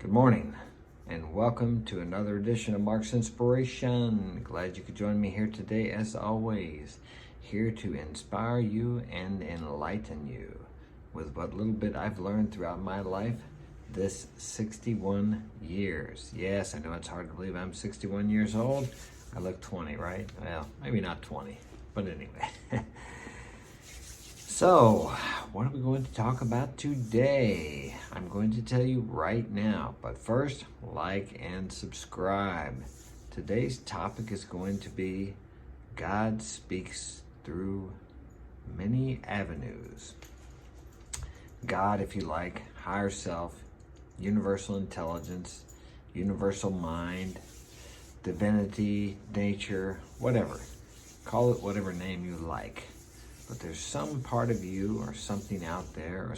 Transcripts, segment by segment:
Good morning, and welcome to another edition of Mark's Inspiration. Glad you could join me here today, as always. Here to inspire you and enlighten you with what little bit I've learned throughout my life this 61 years. Yes, I know it's hard to believe I'm 61 years old. I look 20, right? Well, maybe not 20, but anyway. So, what are we going to talk about today? I'm going to tell you right now, but first, like and subscribe. Today's topic is going to be God speaks through many avenues. God, if you like, higher self, universal intelligence, universal mind, divinity, nature, whatever. Call it whatever name you like. But there's some part of you or something out there and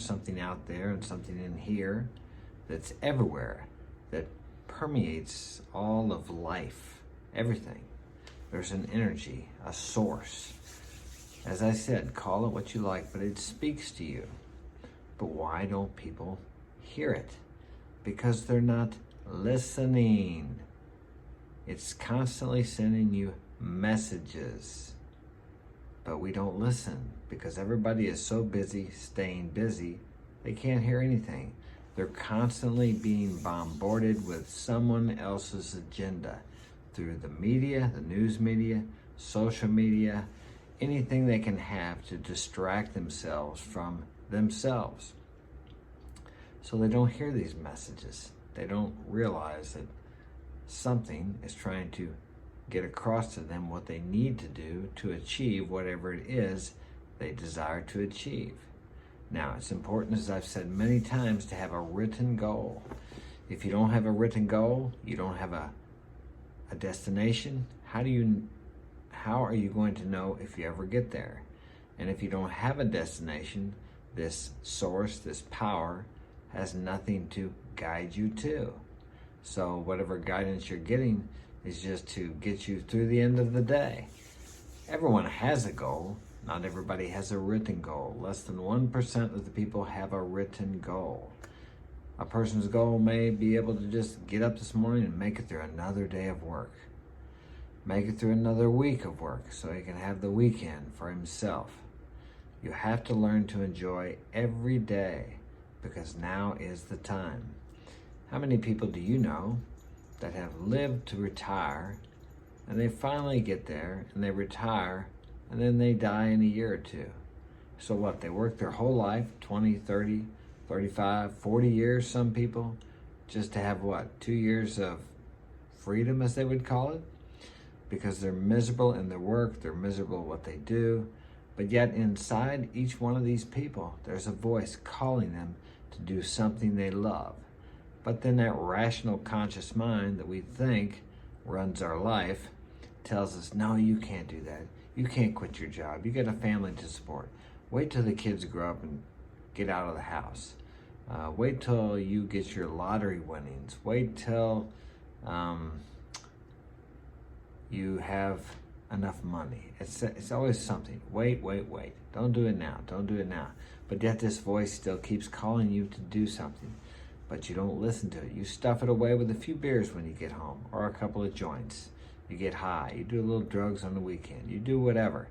something in here that's everywhere, that permeates all of life, everything. There's an energy, a source. As I said, call it what you like, but it speaks to you. But why don't people hear it? Because they're not listening. It's constantly sending you messages. But we don't listen because everybody is so busy staying busy, they can't hear anything. They're constantly being bombarded with someone else's agenda through the media, the news media, social media, anything they can have to distract themselves from themselves. So they don't hear these messages. They don't realize that something is trying to get across to them what they need to do to achieve whatever it is they desire to achieve. Now, it's important, as I've said many times, to have a written goal. If you don't have a written goal, you don't have a destination, how are you going to know if you ever get there? And if you don't have a destination, this source, this power, has nothing to guide you to. So whatever guidance you're getting is just to get you through the end of the day. Everyone has a goal. Not everybody has a written goal. Less than 1% of the people have a written goal. A person's goal may be able to just get up this morning and make it through another day of work. Make it through another week of work so he can have the weekend for himself. You have to learn to enjoy every day because now is the time. How many people do you know that have lived to retire, and they finally get there and they retire, and then they die in a year or two? So what, they work their whole life, 20, 30, 35, 40 years, some people, just to have what, 2 years of freedom, as they would call it? Because they're miserable in their work, they're miserable at what they do, but yet inside each one of these people, there's a voice calling them to do something they love. But then that rational conscious mind that we think runs our life tells us, no, you can't do that. You can't quit your job. You got a family to support. Wait till the kids grow up and get out of the house. Wait till you get your lottery winnings. Wait till you have enough money. It's always something. Wait. Don't do it now. Don't do it now. But yet this voice still keeps calling you to do something. But you don't listen to it. You stuff it away with a few beers when you get home, or a couple of joints. You get high. You do a little drugs on the weekend. You do whatever,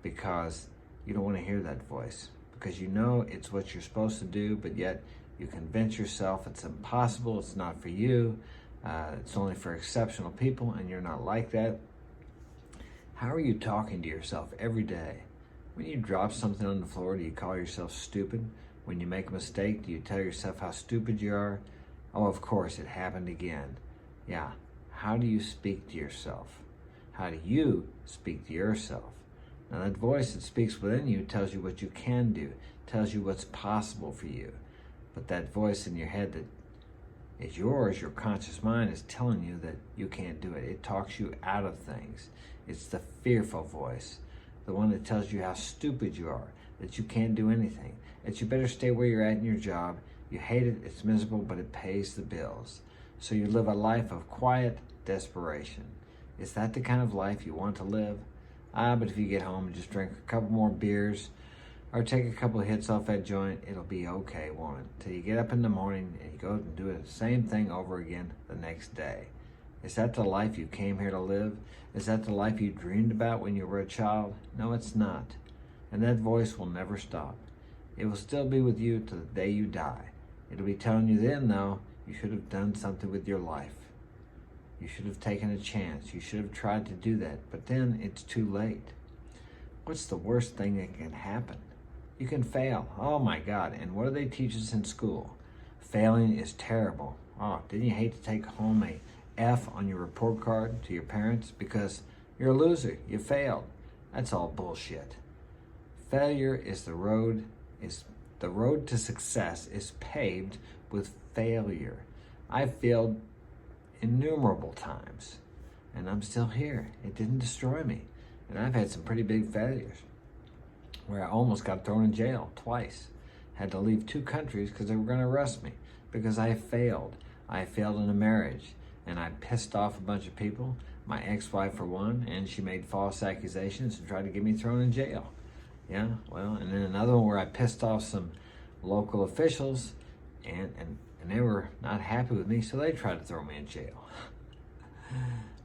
because you don't want to hear that voice. Because you know it's what you're supposed to do, but yet you convince yourself it's impossible, it's not for you, it's only for exceptional people, and you're not like that. How are you talking to yourself every day? When you drop something on the floor, do you call yourself stupid? When you make a mistake, do you tell yourself how stupid you are? Oh, of course, it happened again. Yeah. How do you speak to yourself? How do you speak to yourself? Now, that voice that speaks within you tells you what you can do, tells you what's possible for you. But that voice in your head that is yours, your conscious mind, is telling you that you can't do it. It talks you out of things. It's the fearful voice, the one that tells you how stupid you are, that you can't do anything, that you better stay where you're at in your job. You hate it, it's miserable, but it pays the bills. So you live a life of quiet desperation. Is that the kind of life you want to live? But if you get home and just drink a couple more beers, or take a couple of hits off that joint, it'll be okay, won't it? Till you get up in the morning and you go and do the same thing over again the next day. Is that the life you came here to live? Is that the life you dreamed about when you were a child? No, it's not. And that voice will never stop. It will still be with you to the day you die. It'll be telling you then, though, you should have done something with your life. You should have taken a chance. You should have tried to do that, but then it's too late. What's the worst thing that can happen? You can fail. Oh my God. And what do they teach us in school? Failing is terrible. Oh, didn't you hate to take home a F on your report card to your parents because you're a loser, you failed? That's all bullshit. Failure is the road to success is paved with failure. I've failed innumerable times and I'm still here. It didn't destroy me. And I've had some pretty big failures where I almost got thrown in jail twice. Had to leave 2 countries because they were going to arrest me because I failed. I failed in a marriage and I pissed off a bunch of people, my ex-wife for one, and she made false accusations and tried to get me thrown in jail. Yeah, well, and then another one where I pissed off some local officials and they were not happy with me, so they tried to throw me in jail.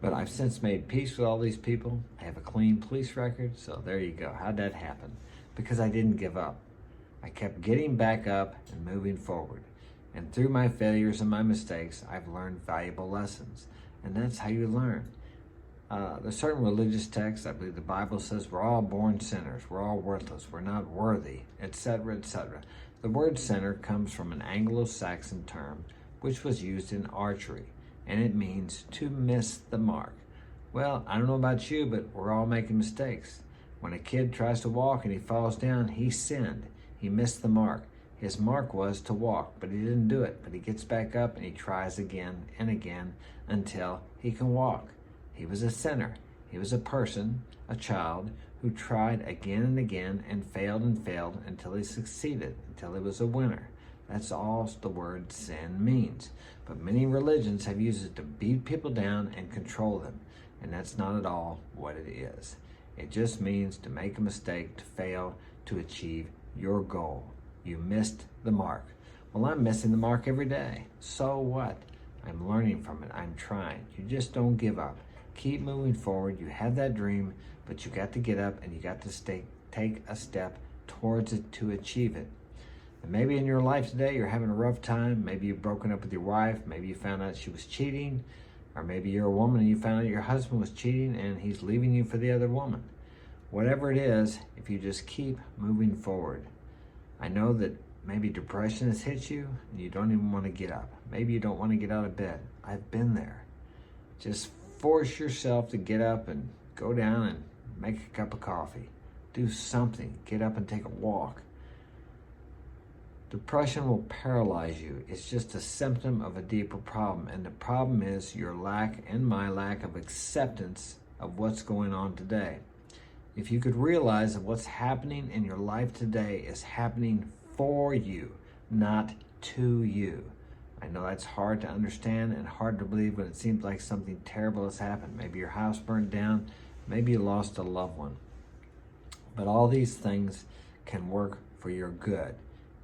But I've since made peace with all these people. I have a clean police record, so there you go. How'd that happen? Because I didn't give up. I kept getting back up and moving forward. And through my failures and my mistakes, I've learned valuable lessons. And that's how you learn. There's certain religious texts, I believe the Bible says we're all born sinners, we're all worthless, we're not worthy, etc., etc. The word sinner comes from an Anglo-Saxon term, which was used in archery, and it means to miss the mark. Well, I don't know about you, but we're all making mistakes. When a kid tries to walk and he falls down, he sinned. He missed the mark. His mark was to walk, but he didn't do it. But he gets back up and he tries again and again until he can walk. He was a sinner. He was a person, a child, who tried again and again and failed until he succeeded, until he was a winner. That's all the word sin means. But many religions have used it to beat people down and control them. And that's not at all what it is. It just means to make a mistake, to fail, to achieve your goal. You missed the mark. Well, I'm missing the mark every day. So what? I'm learning from it. I'm trying. You just don't give up. Keep moving forward. You have that dream, but you got to get up and you got to take a step towards it to achieve it. And maybe in your life today, you're having a rough time. Maybe you've broken up with your wife. Maybe you found out she was cheating. Or maybe you're a woman and you found out your husband was cheating and he's leaving you for the other woman. Whatever it is, if you just keep moving forward. I know that maybe depression has hit you and you don't even want to get up. Maybe you don't want to get out of bed. I've been there. Just force yourself to get up and go down and make a cup of coffee. Do something. Get up and take a walk. Depression will paralyze you. It's just a symptom of a deeper problem. And the problem is your lack and my lack of acceptance of what's going on today. If you could realize that what's happening in your life today is happening for you, not to you. I know that's hard to understand and hard to believe when it seems like something terrible has happened. Maybe your house burned down. Maybe you lost a loved one. But all these things can work for your good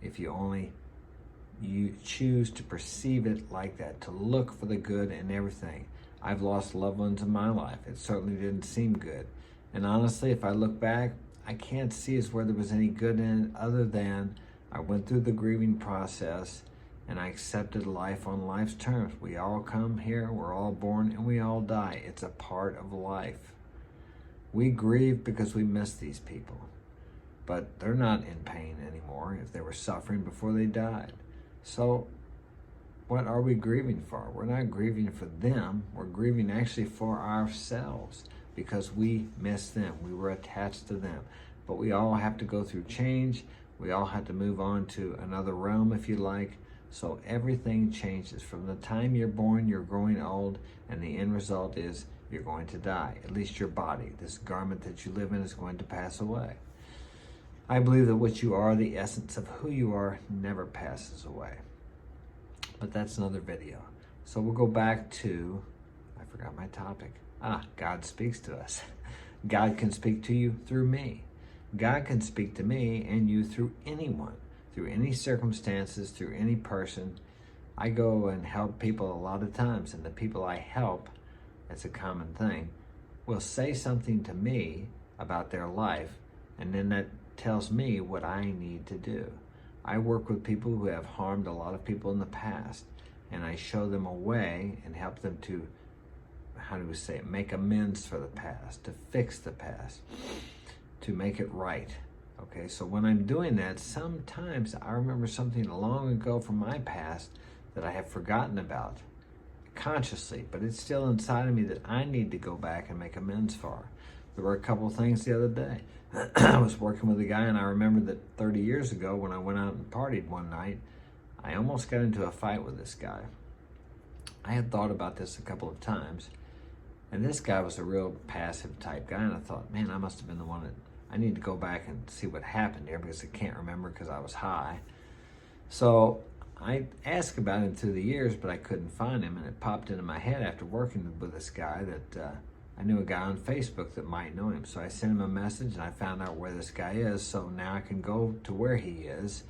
if you choose to perceive it like that, to look for the good in everything. I've lost loved ones in my life. It certainly didn't seem good. And honestly, if I look back, I can't see as where there was any good in it other than I went through the grieving process and I accepted life on life's terms. We all come here, we're all born, and we all die. It's a part of life. We grieve because we miss these people, but they're not in pain anymore if they were suffering before they died. So what are we grieving for? We're not grieving for them. We're grieving actually for ourselves because we miss them. We were attached to them. But we all have to go through change. We all have to move on to another realm, if you like. So everything changes. From the time you're born, you're growing old, and the end result is you're going to die. At least your body, this garment that you live in, is going to pass away. I believe that what you are, the essence of who you are, never passes away. But that's another video. So we'll go back to, I forgot my topic. God speaks to us. God can speak to you through me. God can speak to me and you through anyone, through any circumstances, through any person. I go and help people a lot of times, and the people I help, it's a common thing, will say something to me about their life, and then that tells me what I need to do. I work with people who have harmed a lot of people in the past, and I show them a way and help them to, how do we say it, make amends for the past, to fix the past, to make it right. Okay, so when I'm doing that, sometimes I remember something long ago from my past that I have forgotten about consciously, but it's still inside of me that I need to go back and make amends for. There were a couple of things the other day. I was working with a guy, and I remember that 30 years ago when I went out and partied one night, I almost got into a fight with this guy. I had thought about this a couple of times, and this guy was a real passive type guy, and I thought, man, I must have been the one that I need to go back and see what happened there, because I can't remember because I was high. So I asked about him through the years, but I couldn't find him, and it popped into my head after working with this guy that I knew a guy on Facebook that might know him. So I sent him a message, and I found out where this guy is, so now I can go to where he is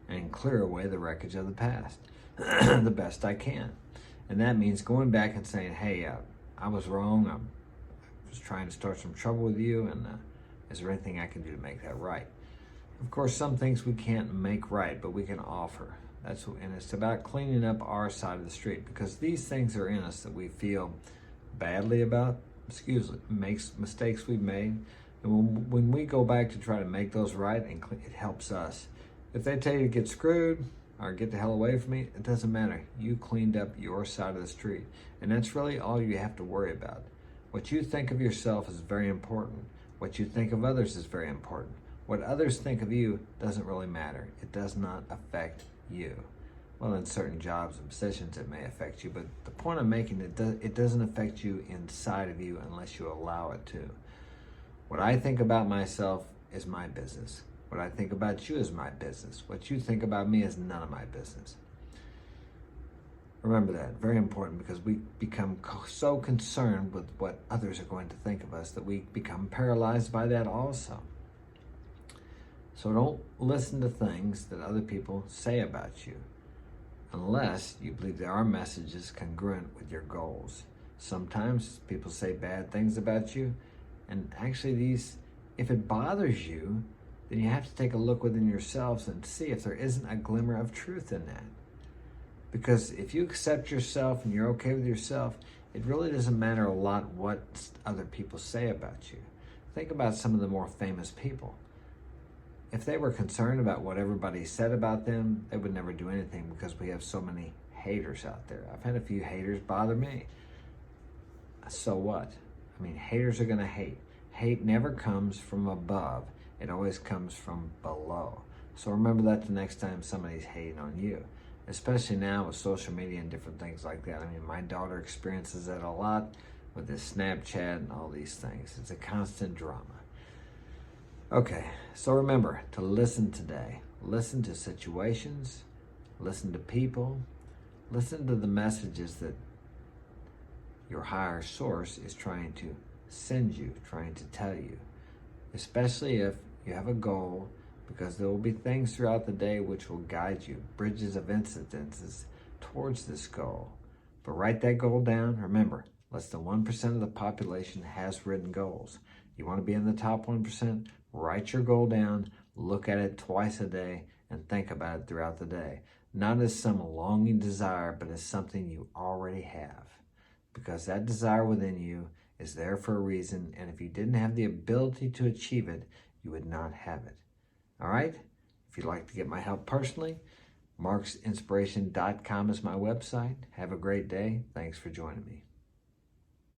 and clear away the wreckage of the past the best I can. And that means going back and saying, hey, I was wrong. I was trying to start some trouble with you, and is there anything I can do to make that right? Of course, some things we can't make right, but we can offer. And it's about cleaning up our side of the street, because these things are in us that we feel badly about, mistakes we've made. And when we go back to try to make those right, it helps us. If they tell you to get screwed or get the hell away from me, it doesn't matter. You cleaned up your side of the street. And that's really all you have to worry about. What you think of yourself is very important. What you think of others is very important. What others think of you doesn't really matter. It does not affect you. Well, in certain jobs and positions it may affect you, but the point I'm making, it doesn't affect you inside of you unless you allow it to. What I think about myself is my business. What I think about you is my business. What you think about me is none of my business. Remember that, very important, because we become so concerned with what others are going to think of us that we become paralyzed by that also. So don't listen to things that other people say about you unless you believe there are messages congruent with your goals. Sometimes people say bad things about you, and actually if it bothers you, then you have to take a look within yourselves and see if there isn't a glimmer of truth in that. Because if you accept yourself and you're okay with yourself, it really doesn't matter a lot what other people say about you. Think about some of the more famous people. If they were concerned about what everybody said about them, they would never do anything, because we have so many haters out there. I've had a few haters bother me. So what? I mean, haters are going to hate. Hate never comes from above. It always comes from below. So remember that the next time somebody's hating on you. Especially now with social media and different things like that. I mean, my daughter experiences that a lot with this Snapchat and all these things. It's a constant drama. Okay, so remember to listen today. Listen to situations, listen to people, listen to the messages that your higher source is trying to send you, trying to tell you. Especially if you have a goal, because there will be things throughout the day which will guide you, bridges of incidences towards this goal. But write that goal down. Remember, less than 1% of the population has written goals. You want to be in the top 1%? Write your goal down, look at it twice a day, and think about it throughout the day. Not as some longing desire, but as something you already have. Because that desire within you is there for a reason, and if you didn't have the ability to achieve it, you would not have it. All right? If you'd like to get my help personally, marksinspiration.com is my website. Have a great day. Thanks for joining me.